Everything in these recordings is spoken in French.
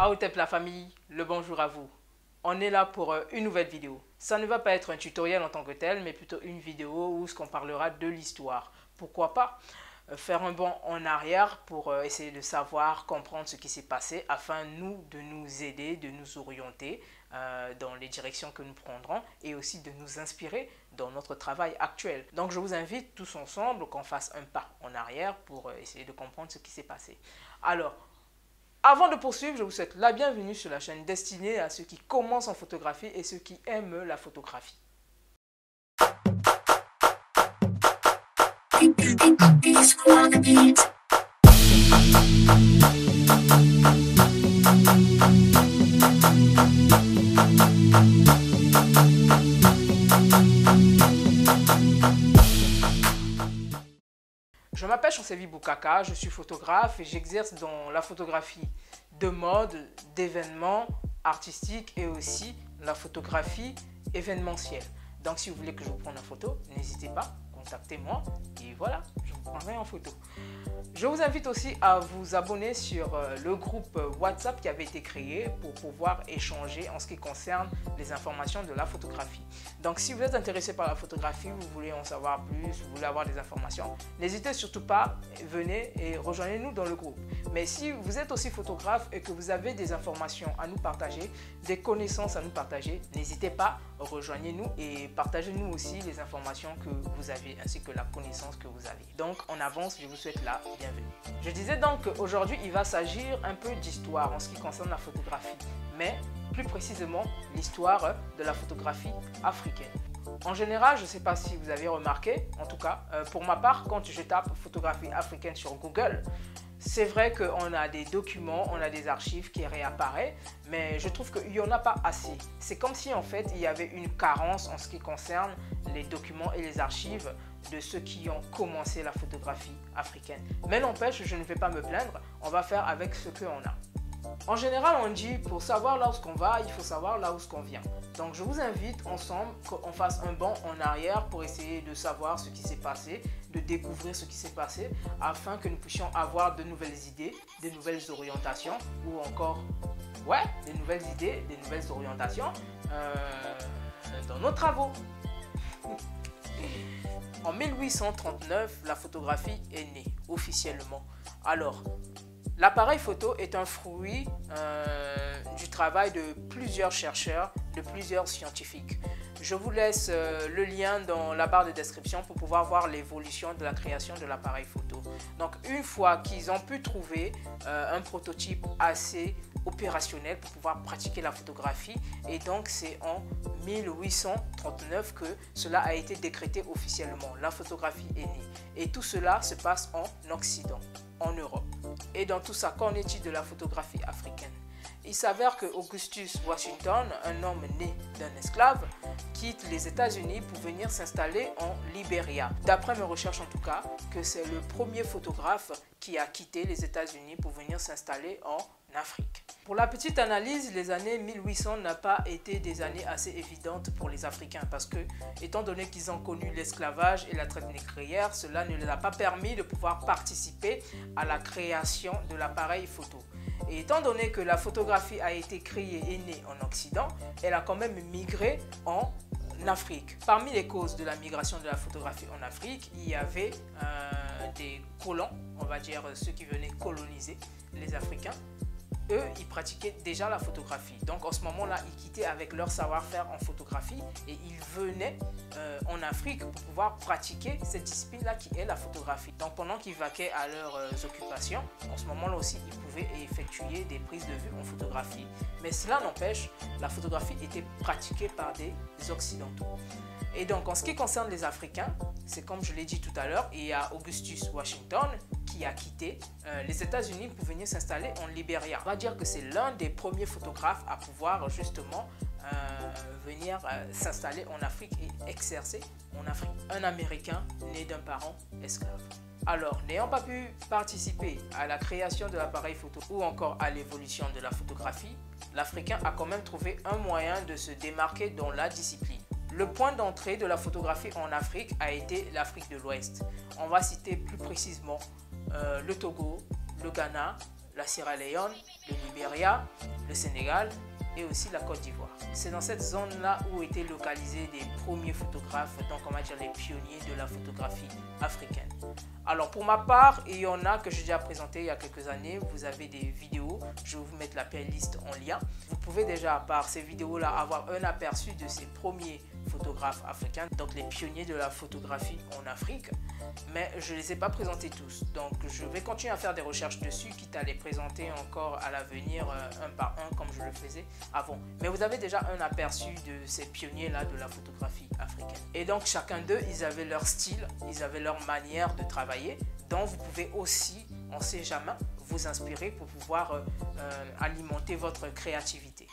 Aotep la famille, le bonjour à vous. On est là pour une nouvelle vidéo. Ça ne va pas être un tutoriel en tant que tel, mais plutôt une vidéo où on parlera de l'histoire. Pourquoi pas faire un bond en arrière pour essayer de savoir, comprendre ce qui s'est passé afin de nous aider, de nous orienter dans les directions que nous prendrons et aussi de nous inspirer dans notre travail actuel. Donc je vous invite tous ensemble qu'on fasse un pas en arrière pour essayer de comprendre ce qui s'est passé. Alors, avant de poursuivre, je vous souhaite la bienvenue sur la chaîne destinée à ceux qui commencent en photographie et ceux qui aiment la photographie. Je m'appelle Chancevi Boukaka, je suis photographe et j'exerce dans la photographie de mode, d'événements artistiques et aussi la photographie événementielle. Donc si vous voulez que je vous prenne en photo, n'hésitez pas, contactez-moi et voilà, je vous prendrai en photo. Je vous invite aussi à vous abonner sur le groupe WhatsApp qui avait été créé pour pouvoir échanger en ce qui concerne les informations de la photographie. Donc si vous êtes intéressé par la photographie, vous voulez en savoir plus, vous voulez avoir des informations, n'hésitez surtout pas, venez et rejoignez-nous dans le groupe. Mais si vous êtes aussi photographe et que vous avez des informations à nous partager, des connaissances à nous partager, n'hésitez pas, rejoignez-nous et partagez-nous aussi les informations que vous avez ainsi que la connaissance que vous avez. Donc en avance, je vous souhaite la bienvenue. Je disais donc qu'aujourd'hui, il va s'agir un peu d'histoire en ce qui concerne la photographie, mais plus précisément l'histoire de la photographie africaine. En général, je ne sais pas si vous avez remarqué, en tout cas, pour ma part, quand je tape photographie africaine sur Google, c'est vrai qu'on a des documents, on a des archives qui réapparaissent, mais je trouve qu'il n'y en a pas assez. C'est comme si en fait il y avait une carence en ce qui concerne les documents et les archives de ceux qui ont commencé la photographie africaine. Mais n'empêche, je ne vais pas me plaindre, on va faire avec ce qu'on a. En général, on dit pour savoir là où on va, il faut savoir là où on vient. Donc je vous invite ensemble qu'on fasse un bond en arrière pour essayer de savoir ce qui s'est passé, de découvrir ce qui s'est passé afin que nous puissions avoir de nouvelles idées, de nouvelles orientations ou encore, des nouvelles idées, des nouvelles orientations dans nos travaux. En 1839, la photographie est née officiellement. Alors, l'appareil photo est un fruit du travail de plusieurs chercheurs, de plusieurs scientifiques. Je vous laisse le lien dans la barre de description pour pouvoir voir l'évolution de la création de l'appareil photo. Donc une fois qu'ils ont pu trouver un prototype assez opérationnel pour pouvoir pratiquer la photographie, et donc c'est en 1839 que cela a été décrété officiellement. La photographie est née et tout cela se passe en Occident, en Europe. Et dans tout ça, qu'en est-il de la photographie africaine? Il s'avère que Augustus Washington, un homme né d'un esclave, quitte les États-Unis pour venir s'installer en Libéria. D'après mes recherches en tout cas, que c'est le premier photographe qui a quitté les États-Unis pour venir s'installer en Afrique. Pour la petite analyse, les années 1800 n'ont pas été des années assez évidentes pour les Africains parce que, étant donné qu'ils ont connu l'esclavage et la traite négrière, cela ne les a pas permis de pouvoir participer à la création de l'appareil photo. Et étant donné que la photographie a été créée et née en Occident, elle a quand même migré en Afrique. Parmi les causes de la migration de la photographie en Afrique, il y avait des colons, on va dire ceux qui venaient coloniser les Africains. Eux, ils pratiquaient déjà la photographie. Donc, en ce moment-là, ils quittaient avec leur savoir-faire en photographie et ils venaient en Afrique pour pouvoir pratiquer cette discipline-là qui est la photographie. Donc, pendant qu'ils vaquaient à leurs occupations, en ce moment-là aussi, ils pouvaient effectuer des prises de vue en photographie. Mais cela n'empêche, la photographie était pratiquée par des Occidentaux. Et donc, en ce qui concerne les Africains, c'est comme je l'ai dit tout à l'heure, il y a Augustus Washington qui a quitté les États-Unis pour venir s'installer en Libéria. On va dire que c'est l'un des premiers photographes à pouvoir justement venir s'installer en Afrique et exercer en Afrique. Un Américain né d'un parent esclave. Alors, n'ayant pas pu participer à la création de l'appareil photo ou encore à l'évolution de la photographie, l'Africain a quand même trouvé un moyen de se démarquer dans la discipline. Le point d'entrée de la photographie en Afrique a été l'Afrique de l'Ouest. On va citer plus précisément le Togo, le Ghana, la Sierra Leone, le Libéria, le Sénégal et aussi la Côte d'Ivoire. C'est dans cette zone-là où étaient localisés les premiers photographes, donc on va dire les pionniers de la photographie africaine. Alors pour ma part, il y en a que j'ai déjà présenté il y a quelques années, vous avez des vidéos, je vais vous mettre la playlist en lien. Vous pouvez déjà par ces vidéos-là avoir un aperçu de ces premiers photographes africains, donc les pionniers de la photographie en Afrique, mais je ne les ai pas présentés tous, donc je vais continuer à faire des recherches dessus, quitte à les présenter encore à l'avenir un par un comme je le faisais avant. Mais vous avez déjà un aperçu de ces pionniers-là de la photographie africaine. Et donc chacun d'eux, ils avaient leur style, ils avaient leur manière de travailler, dont vous pouvez aussi, on ne sait jamais, vous inspirer pour pouvoir alimenter votre créativité.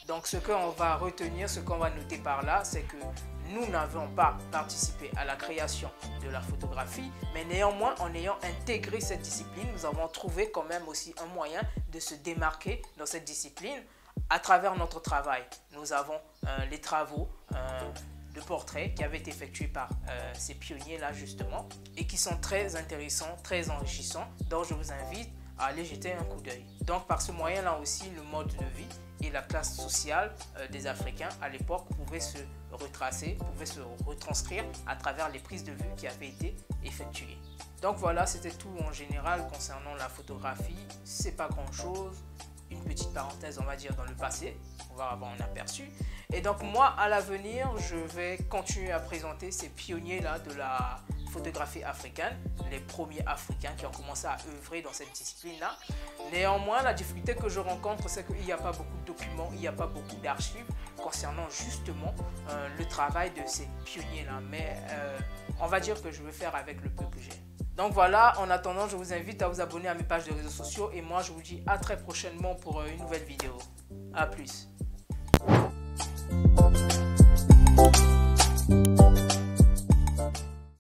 Donc ce qu'on va retenir, ce qu'on va noter par là, c'est que nous n'avons pas participé à la création de la photographie, mais néanmoins en ayant intégré cette discipline, nous avons trouvé quand même aussi un moyen de se démarquer dans cette discipline à travers notre travail. Nous avons les travaux de portraits qui avaient été effectués par ces pionniers-là justement et qui sont très intéressants, très enrichissants, donc je vous invite à aller jeter un coup d'œil. Donc par ce moyen-là aussi, le mode de vie et la classe sociale des Africains à l'époque pouvaient se retracer, pouvaient se retranscrire à travers les prises de vue qui avaient été effectuées. Donc voilà, c'était tout en général concernant la photographie. C'est pas grand-chose, une petite parenthèse on va dire dans le passé, on va avoir un aperçu. Et donc moi à l'avenir, je vais continuer à présenter ces pionniers-là de la photographie africaine, les premiers Africains qui ont commencé à œuvrer dans cette discipline-là. Néanmoins, la difficulté que je rencontre, c'est qu'il n'y a pas beaucoup de documents, il n'y a pas beaucoup d'archives concernant justement le travail de ces pionniers-là. Mais on va dire que je vais faire avec le peu que j'ai. Donc voilà, en attendant, je vous invite à vous abonner à mes pages de réseaux sociaux et moi, je vous dis à très prochainement pour une nouvelle vidéo. A plus.